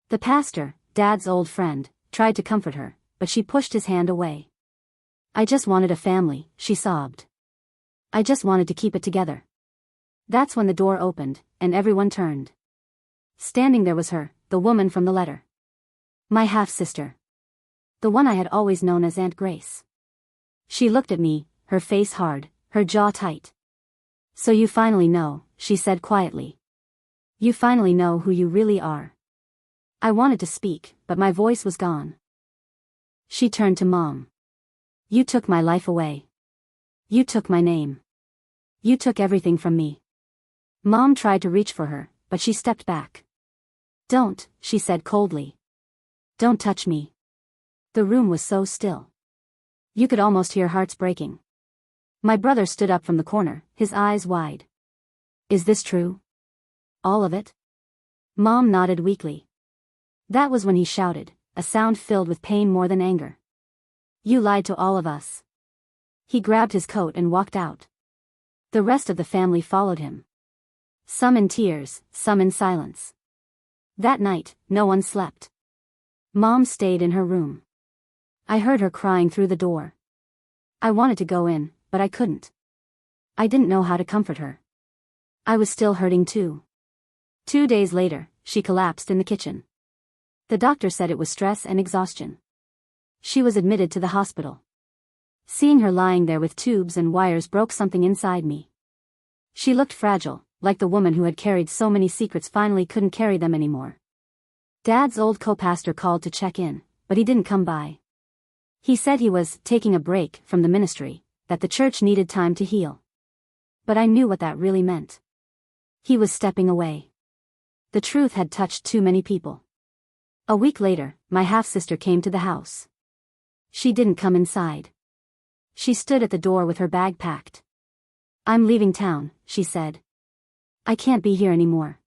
The pastor, Dad's old friend, tried to comfort her, but she pushed his hand away. "I just wanted a family," she sobbed. "I just wanted to keep it together." That's when the door opened, and everyone turned. Standing there was her, the woman from the letter. My half-sister. The one I had always known as Aunt Grace. She looked at me, her face hard, her jaw tight. "So you finally know," she said quietly. "You finally know who you really are." I wanted to speak, but my voice was gone. She turned to Mom. "You took my life away. You took my name. You took everything from me." Mom tried to reach for her, but she stepped back. "Don't," she said coldly. "Don't touch me." The room was so still. You could almost hear hearts breaking. My brother stood up from the corner, his eyes wide. "Is this true? All of it?" Mom nodded weakly. That was when he shouted, a sound filled with pain more than anger. "You lied to all of us." He grabbed his coat and walked out. The rest of the family followed him. Some in tears, some in silence. That night, no one slept. Mom stayed in her room. I heard her crying through the door. I wanted to go in, but I couldn't. I didn't know how to comfort her. I was still hurting too. 2 days later, she collapsed in the kitchen. The doctor said it was stress and exhaustion. She was admitted to the hospital. Seeing her lying there with tubes and wires broke something inside me. She looked fragile, like the woman who had carried so many secrets finally couldn't carry them anymore. Dad's old co-pastor called to check in, but he didn't come by. He said he was taking a break from the ministry, that the church needed time to heal. But I knew what that really meant. He was stepping away. The truth had touched too many people. A week later, my half-sister came to the house. She didn't come inside. She stood at the door with her bag packed. "I'm leaving town," she said. "I can't be here anymore."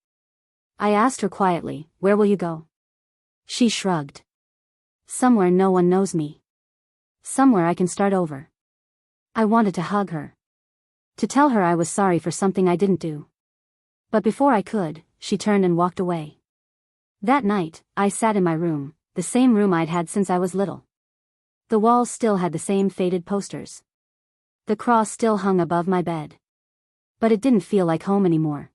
I asked her quietly, "Where will you go?" She shrugged. "Somewhere no one knows me. Somewhere I can start over." I wanted to hug her. To tell her I was sorry for something I didn't do. But before I could, she turned and walked away. That night, I sat in my room, the same room I'd had since I was little. The walls still had the same faded posters. The cross still hung above my bed. But it didn't feel like home anymore.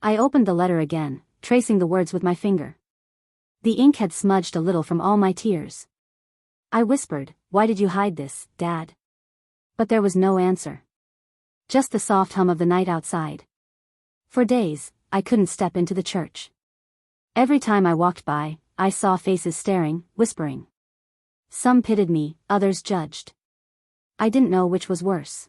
I opened the letter again, tracing the words with my finger. The ink had smudged a little from all my tears. I whispered, "Why did you hide this, Dad?" But there was no answer. Just the soft hum of the night outside. For days, I couldn't step into the church. Every time I walked by, I saw faces staring, whispering. Some pitied me, others judged. I didn't know which was worse.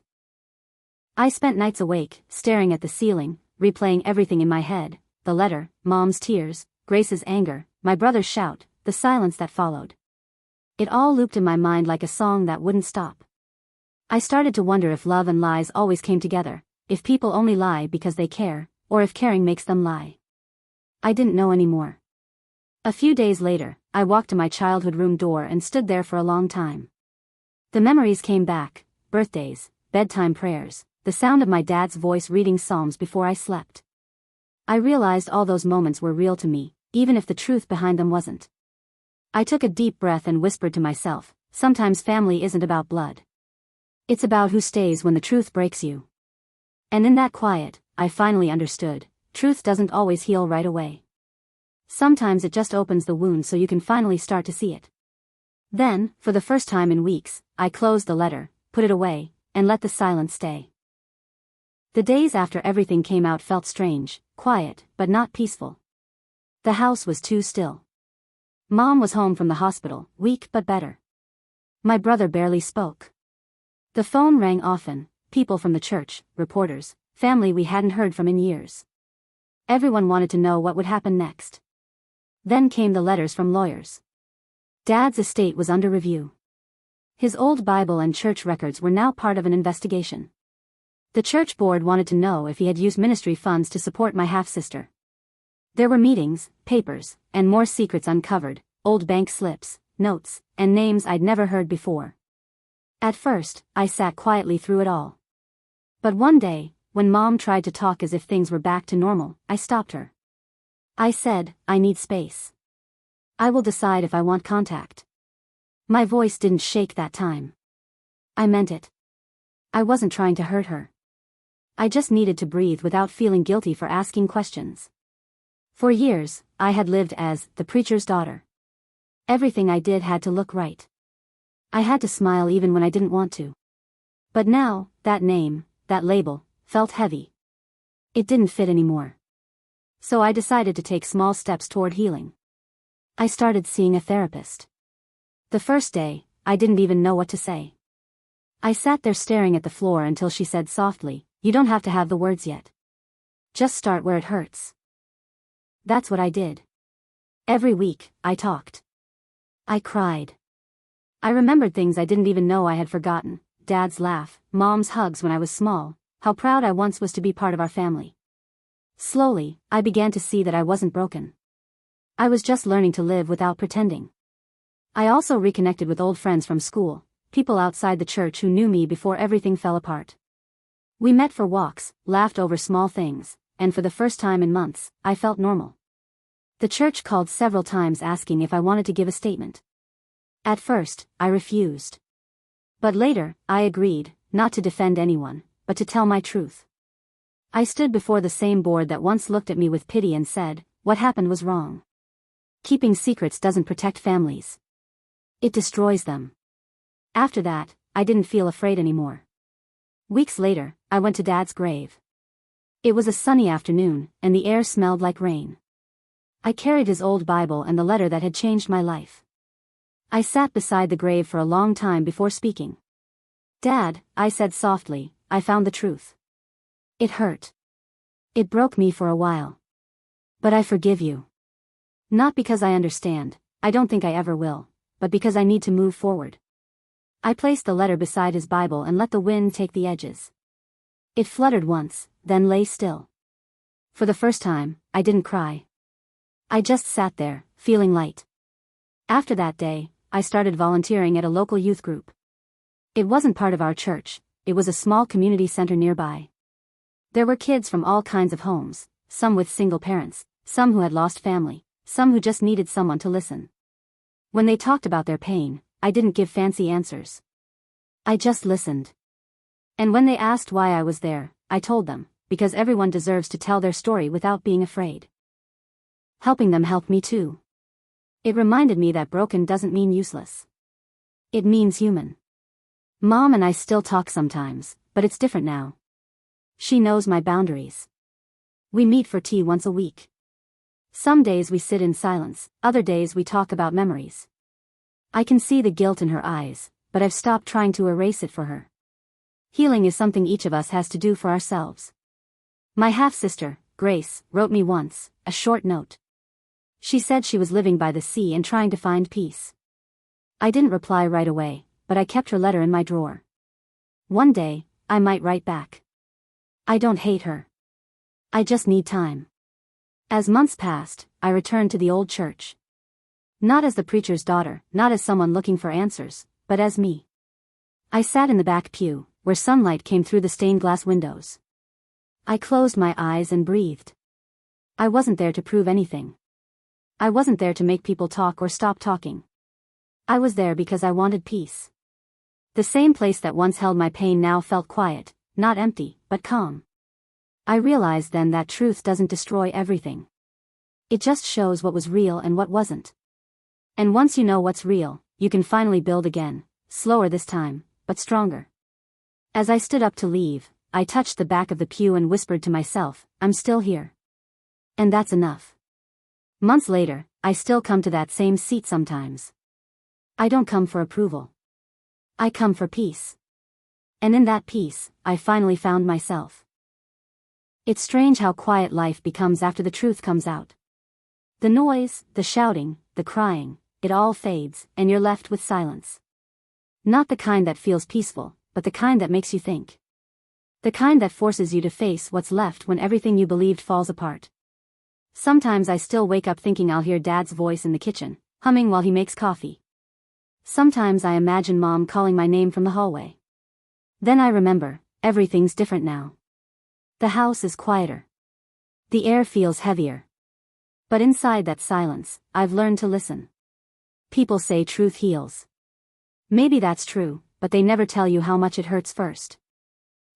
I spent nights awake, staring at the ceiling, replaying everything in my head, the letter, Mom's tears, Grace's anger, my brother's shout, the silence that followed. It all looped in my mind like a song that wouldn't stop. I started to wonder if love and lies always came together, if people only lie because they care, or if caring makes them lie. I didn't know anymore. A few days later, I walked to my childhood room door and stood there for a long time. The memories came back, birthdays, bedtime prayers, the sound of my dad's voice reading psalms before I slept. I realized all those moments were real to me, even if the truth behind them wasn't. I took a deep breath and whispered to myself, sometimes family isn't about blood. It's about who stays when the truth breaks you. And in that quiet, I finally understood, truth doesn't always heal right away. Sometimes it just opens the wound so you can finally start to see it. Then, for the first time in weeks, I closed the letter, put it away, and let the silence stay. The days after everything came out felt strange, quiet, but not peaceful. The house was too still. Mom was home from the hospital, weak but better. My brother barely spoke. The phone rang often, people from the church, reporters, family we hadn't heard from in years. Everyone wanted to know what would happen next. Then came the letters from lawyers. Dad's estate was under review. His old Bible and church records were now part of an investigation. The church board wanted to know if he had used ministry funds to support my half-sister. There were meetings, papers, and more secrets uncovered, old bank slips, notes, and names I'd never heard before. At first, I sat quietly through it all. But one day, when Mom tried to talk as if things were back to normal, I stopped her. I said, I need space. I will decide if I want contact. My voice didn't shake that time. I meant it. I wasn't trying to hurt her. I just needed to breathe without feeling guilty for asking questions. For years, I had lived as the preacher's daughter. Everything I did had to look right. I had to smile even when I didn't want to. But now, that name, that label, felt heavy. It didn't fit anymore. So I decided to take small steps toward healing. I started seeing a therapist. The first day, I didn't even know what to say. I sat there staring at the floor until she said softly, "You don't have to have the words yet. Just start where it hurts." That's what I did. Every week, I talked. I cried. I remembered things I didn't even know I had forgotten: Dad's laugh, Mom's hugs when I was small, how proud I once was to be part of our family. Slowly, I began to see that I wasn't broken. I was just learning to live without pretending. I also reconnected with old friends from school, people outside the church who knew me before everything fell apart. We met for walks, laughed over small things, and for the first time in months, I felt normal. The church called several times asking if I wanted to give a statement. At first, I refused. But later, I agreed, not to defend anyone, but to tell my truth. I stood before the same board that once looked at me with pity and said, what happened was wrong. Keeping secrets doesn't protect families. It destroys them. After that, I didn't feel afraid anymore. Weeks later, I went to Dad's grave. It was a sunny afternoon, and the air smelled like rain. I carried his old Bible and the letter that had changed my life. I sat beside the grave for a long time before speaking. "Dad," I said softly, "I found the truth. It hurt. It broke me for a while. But I forgive you. Not because I understand, I don't think I ever will, but because I need to move forward." I placed the letter beside his Bible and let the wind take the edges. It fluttered once, then lay still. For the first time, I didn't cry. I just sat there, feeling light. After that day, I started volunteering at a local youth group. It wasn't part of our church, it was a small community center nearby. There were kids from all kinds of homes, some with single parents, some who had lost family, some who just needed someone to listen. When they talked about their pain, I didn't give fancy answers. I just listened. And when they asked why I was there, I told them, because everyone deserves to tell their story without being afraid. Helping them helped me too. It reminded me that broken doesn't mean useless. It means human. Mom and I still talk sometimes, but it's different now. She knows my boundaries. We meet for tea once a week. Some days we sit in silence, other days we talk about memories. I can see the guilt in her eyes, but I've stopped trying to erase it for her. Healing is something each of us has to do for ourselves. My half-sister, Grace, wrote me once, a short note. She said she was living by the sea and trying to find peace. I didn't reply right away, but I kept her letter in my drawer. One day, I might write back. I don't hate her. I just need time. As months passed, I returned to the old church. Not as the preacher's daughter, not as someone looking for answers, but as me. I sat in the back pew, where sunlight came through the stained glass windows. I closed my eyes and breathed. I wasn't there to prove anything. I wasn't there to make people talk or stop talking. I was there because I wanted peace. The same place that once held my pain now felt quiet, not empty, but calm. I realized then that truth doesn't destroy everything. It just shows what was real and what wasn't. And once you know what's real, you can finally build again, slower this time, but stronger. As I stood up to leave, I touched the back of the pew and whispered to myself, I'm still here. And that's enough. Months later, I still come to that same seat sometimes. I don't come for approval. I come for peace. And in that peace, I finally found myself. It's strange how quiet life becomes after the truth comes out. The noise, the shouting, the crying, it all fades, and you're left with silence. Not the kind that feels peaceful, but the kind that makes you think. The kind that forces you to face what's left when everything you believed falls apart. Sometimes I still wake up thinking I'll hear Dad's voice in the kitchen, humming while he makes coffee. Sometimes I imagine Mom calling my name from the hallway. Then I remember, everything's different now. The house is quieter. The air feels heavier. But inside that silence, I've learned to listen. People say truth heals. Maybe that's true, but they never tell you how much it hurts first.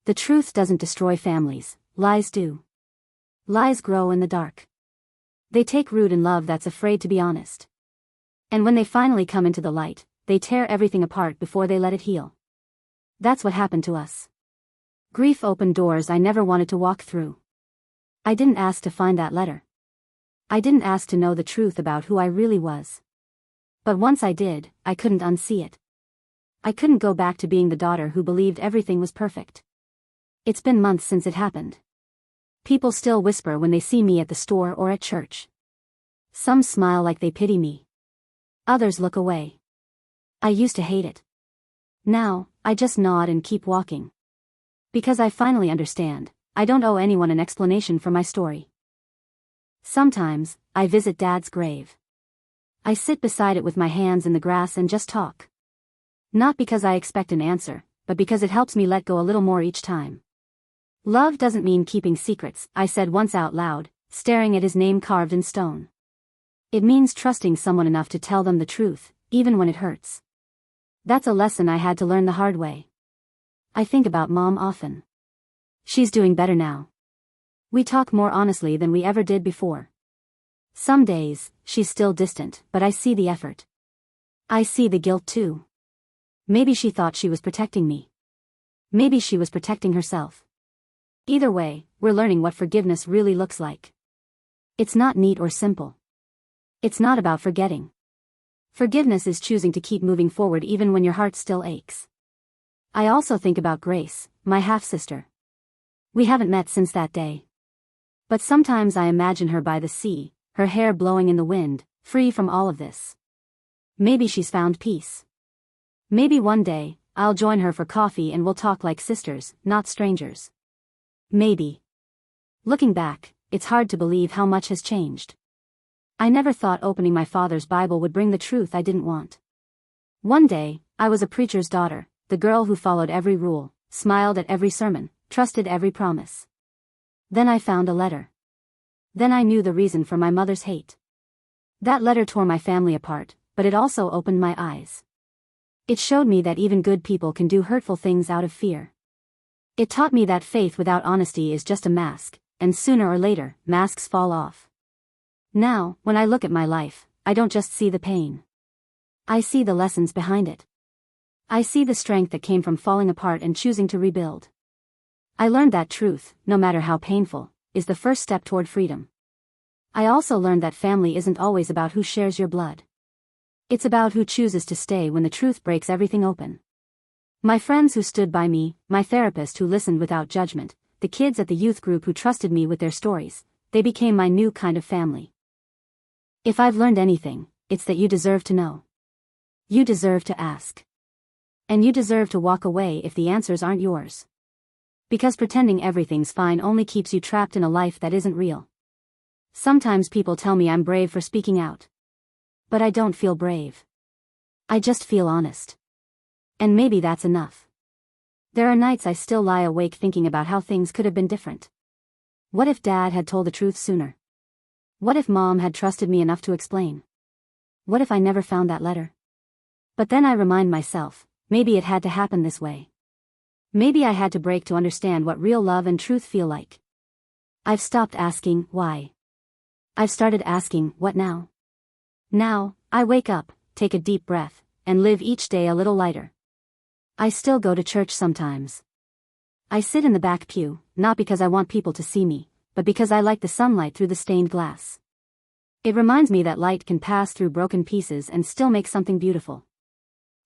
The truth doesn't destroy families, lies do. Lies grow in the dark. They take root in love that's afraid to be honest. And when they finally come into the light, they tear everything apart before they let it heal. That's what happened to us. Grief opened doors I never wanted to walk through. I didn't ask to find that letter. I didn't ask to know the truth about who I really was. But once I did, I couldn't unsee it. I couldn't go back to being the daughter who believed everything was perfect. It's been months since it happened. People still whisper when they see me at the store or at church. Some smile like they pity me. Others look away. I used to hate it. Now, I just nod and keep walking. Because I finally understand, I don't owe anyone an explanation for my story. Sometimes, I visit Dad's grave. I sit beside it with my hands in the grass and just talk. Not because I expect an answer, but because it helps me let go a little more each time. Love doesn't mean keeping secrets, I said once out loud, staring at his name carved in stone. It means trusting someone enough to tell them the truth, even when it hurts. That's a lesson I had to learn the hard way. I think about Mom often. She's doing better now. We talk more honestly than we ever did before. Some days, she's still distant, but I see the effort. I see the guilt too. Maybe she thought she was protecting me. Maybe she was protecting herself. Either way, we're learning what forgiveness really looks like. It's not neat or simple. It's not about forgetting. Forgiveness is choosing to keep moving forward even when your heart still aches. I also think about Grace, my half-sister. We haven't met since that day. But sometimes I imagine her by the sea, her hair blowing in the wind, free from all of this. Maybe she's found peace. Maybe one day, I'll join her for coffee and we'll talk like sisters, not strangers. Maybe. Looking back, it's hard to believe how much has changed. I never thought opening my father's Bible would bring the truth I didn't want. One day, I was a preacher's daughter, the girl who followed every rule, smiled at every sermon, trusted every promise. Then I found a letter. Then I knew the reason for my mother's hate. That letter tore my family apart, but it also opened my eyes. It showed me that even good people can do hurtful things out of fear. It taught me that faith without honesty is just a mask, and sooner or later, masks fall off. Now, when I look at my life, I don't just see the pain. I see the lessons behind it. I see the strength that came from falling apart and choosing to rebuild. I learned that truth, no matter how painful, is the first step toward freedom. I also learned that family isn't always about who shares your blood. It's about who chooses to stay when the truth breaks everything open. My friends who stood by me, my therapist who listened without judgment, the kids at the youth group who trusted me with their stories, they became my new kind of family. If I've learned anything, it's that you deserve to know. You deserve to ask. And you deserve to walk away if the answers aren't yours. Because pretending everything's fine only keeps you trapped in a life that isn't real. Sometimes people tell me I'm brave for speaking out. But I don't feel brave. I just feel honest. And maybe that's enough. There are nights I still lie awake thinking about how things could have been different. What if Dad had told the truth sooner? What if Mom had trusted me enough to explain? What if I never found that letter? But then I remind myself, maybe it had to happen this way. Maybe I had to break to understand what real love and truth feel like. I've stopped asking, why? I've started asking, what now? Now, I wake up, take a deep breath, and live each day a little lighter. I still go to church sometimes. I sit in the back pew, not because I want people to see me, but because I like the sunlight through the stained glass. It reminds me that light can pass through broken pieces and still make something beautiful.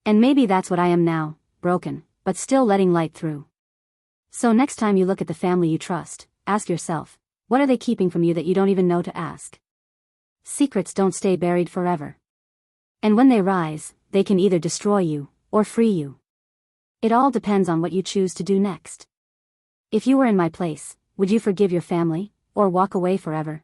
And maybe that's what I am now, broken, but still letting light through. So next time you look at the family you trust, ask yourself, what are they keeping from you that you don't even know to ask? Secrets don't stay buried forever. And when they rise, they can either destroy you, or free you. It all depends on what you choose to do next. If you were in my place, would you forgive your family, or walk away forever?